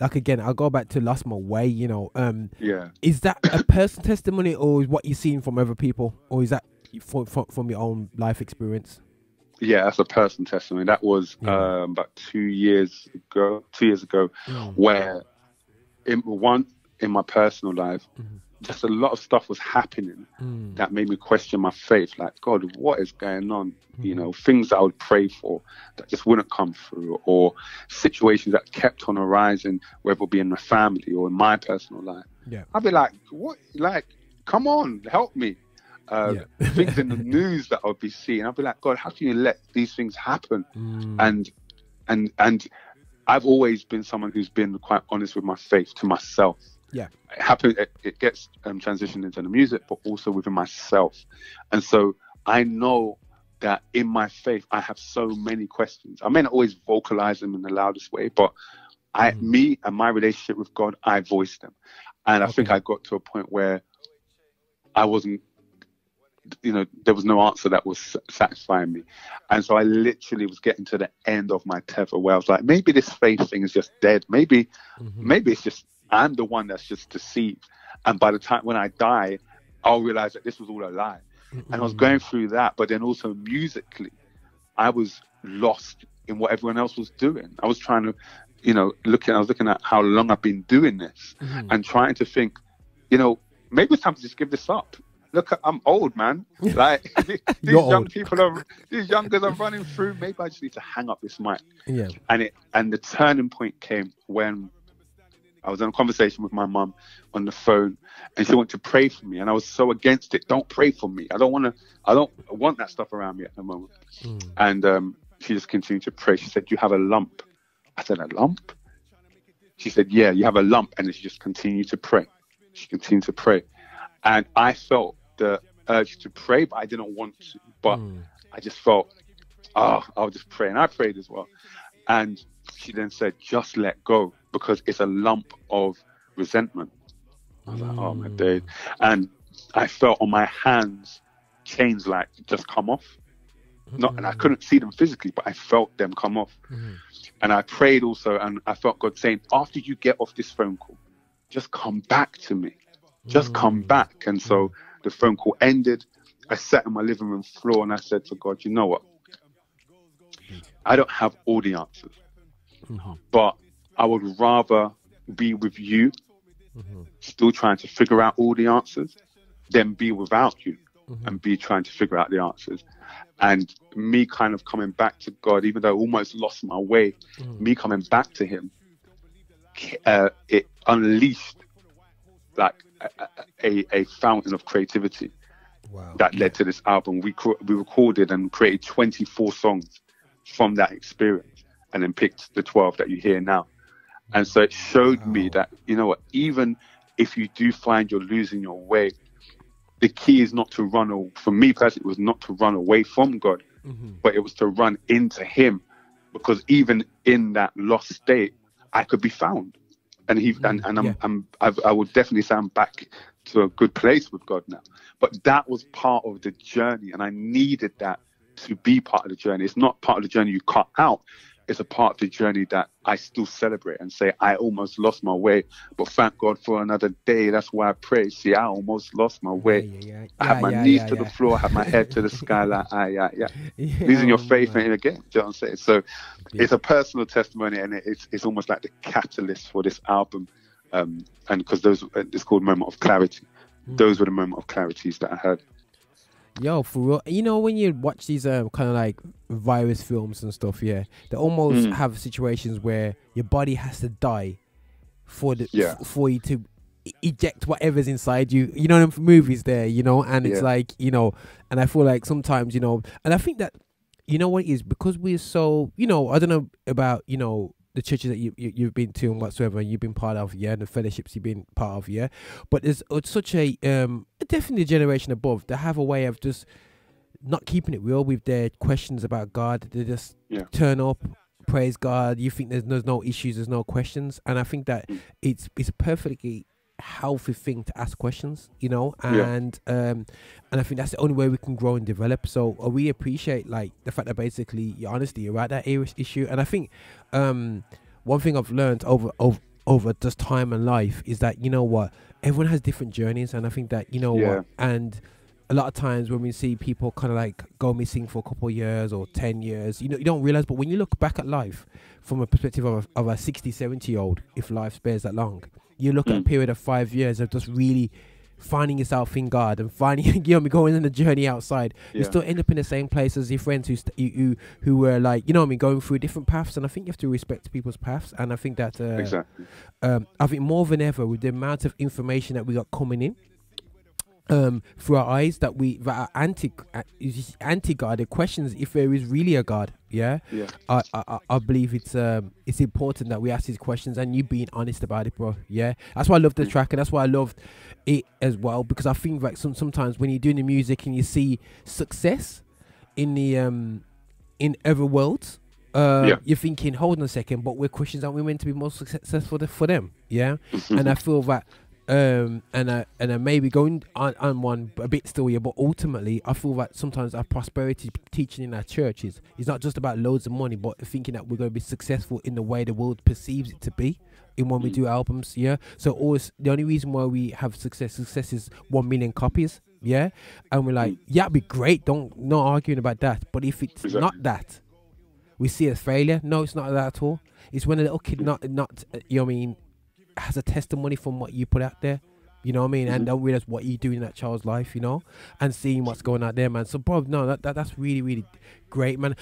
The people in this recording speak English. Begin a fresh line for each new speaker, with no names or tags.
like again, I'll go back to Lost My Way,
Yeah.
is that a personal testimony, or is what you're seeing from other people, or is that from your own life experience?
Yeah, that's a personal testimony. That was about 2 years ago, where in my personal life, just a lot of stuff was happening that made me question my faith. Like, God, what is going on? Things that I would pray for that just wouldn't come through, or situations that kept on arising, whether it be in my family or in my personal life.
Yeah.
I'd be like, what? Like, come on, help me. Things in the news that I would be seeing, I'd be like, God, how can you let these things happen? And I've always been someone who's been quite honest with my faith to myself.
Yeah.
It gets transitioned into the music, but also within myself. And so I know that in my faith, I have so many questions. I may not always vocalize them in the loudest way, but me and my relationship with God, I voice them. And I think I got to a point where I wasn't, there was no answer that was satisfying me. And so I literally was getting to the end of my tether, where I was like, maybe this faith thing is just dead. Maybe it's just, I'm the one that's just deceived. And by the time when I die, I'll realize that this was all a lie. And I was going through that, but then also musically, I was lost in what everyone else was doing. I was trying to, I was looking at how long I've been doing this and trying to think, maybe it's time to just give this up. Look, I'm old, man. Like these young these young girls are running through. Maybe I just need to hang up this mic.
Yeah.
And the turning point came when I was in a conversation with my mum on the phone, and she wanted to pray for me, and I was so against it. Don't pray for me. I don't want that stuff around me at the moment. And she just continued to pray. She said, "You have a lump." I said, "A lump?" She said, "Yeah, you have a lump," and she just continued to pray. She continued to pray, and I felt the urge to pray, but I didn't want to. But I just felt, I'll just pray, and I prayed as well. And she then said, "Just let go, because it's a lump of resentment." I was like, oh my days. And I felt on my hands chains like just come off. And I couldn't see them physically, but I felt them come off. And I prayed also, and I felt God saying, after you get off this phone call, just come back to me. Just come back. And so the phone call ended. I sat on my living room floor and I said to God, you know what? I don't have all the answers, but I would rather be with you, still trying to figure out all the answers, than be without you and be trying to figure out the answers. And me kind of coming back to God, even though I almost lost my way, me coming back to him, it unleashed like a fountain of creativity that led to this album. We recorded and created 24 songs from that experience, and then picked the 12 that you hear now. And so it showed me that, you know what, even if you do find you're losing your way, the key is not to run, for me personally, it was not to run away from God, but it was to run into him, because even in that lost state, I could be found. And I would definitely say I'm back to a good place with God now. But that was part of the journey, and I needed that to be part of the journey. It's not part of the journey you cut out. It's a part of the journey that I still celebrate and say, I almost lost my way, but thank God for another day. That's why I pray. See, I almost lost my way. I have my knees to the floor, I have my head to the sky, like, losing your faith in again. Do you know what I'm saying? So it's a personal testimony, and it's almost like the catalyst for this album. And because it's called Moment of Clarity. Those were the moment of clarities that I had.
Yo, for real. You know, when you watch these kind of like virus films and stuff, they almost have situations where your body has to die for you to eject whatever's inside you. You know, them movies there, and it's like, and I feel like sometimes, and I think that, you know what it is, because we're so, I don't know about, the churches that you've been to and whatsoever, and you've been part of, and the fellowships you've been part of, but there's such a definitely a generation above that have a way of just not keeping it real with their questions about God. They just turn up, praise God. You think there's no issues, there's no questions, and I think that it's a perfectly healthy thing to ask questions, and I think that's the only way we can grow and develop. So we appreciate like the fact that basically your honesty about that issue. And I think one thing I've learned over over just time and life is that, you know what, everyone has different journeys, and I think that, you know what, and a lot of times when we see people kind of like go missing for a couple of years or 10 years, you know, you don't realize, but when you look back at life from a perspective of a 60, 70-year-old, if life spares that long, you look at a period of 5 years of just really finding yourself in God and finding, you know, going on the journey outside. You still end up in the same place as your friends who were like, you know what I mean, going through different paths. And I think you have to respect people's paths. And I think that
exactly.
I think more than ever, with the amount of information that we got coming in through our eyes, that are anti God, the questions if there is really a God. I believe it's important that we ask these questions, and you being honest about it, bro. That's why I love the track, and that's why I loved it as well, because I think like sometimes when you're doing the music and you see success in the in other worlds, you're thinking, hold on a second, but we're Christians, aren't we meant to be more successful for them? And I feel that and I maybe going on one a bit still here, but ultimately I feel that sometimes our prosperity teaching in our churches is not just about loads of money, but thinking that we're going to be successful in the way the world perceives it to be in when we do albums. So always the only reason why we have success is 1 million copies. And we're like, it'd be great, not arguing about that, but if it's not that, we see it as failure. No, it's not that at all. It's when a little kid not you know what I mean, has a testimony from what you put out there, you know what I mean, and don't realize what you do in that child's life, you know, and seeing what's going out there, man. So bro, no, that's really, really great, man.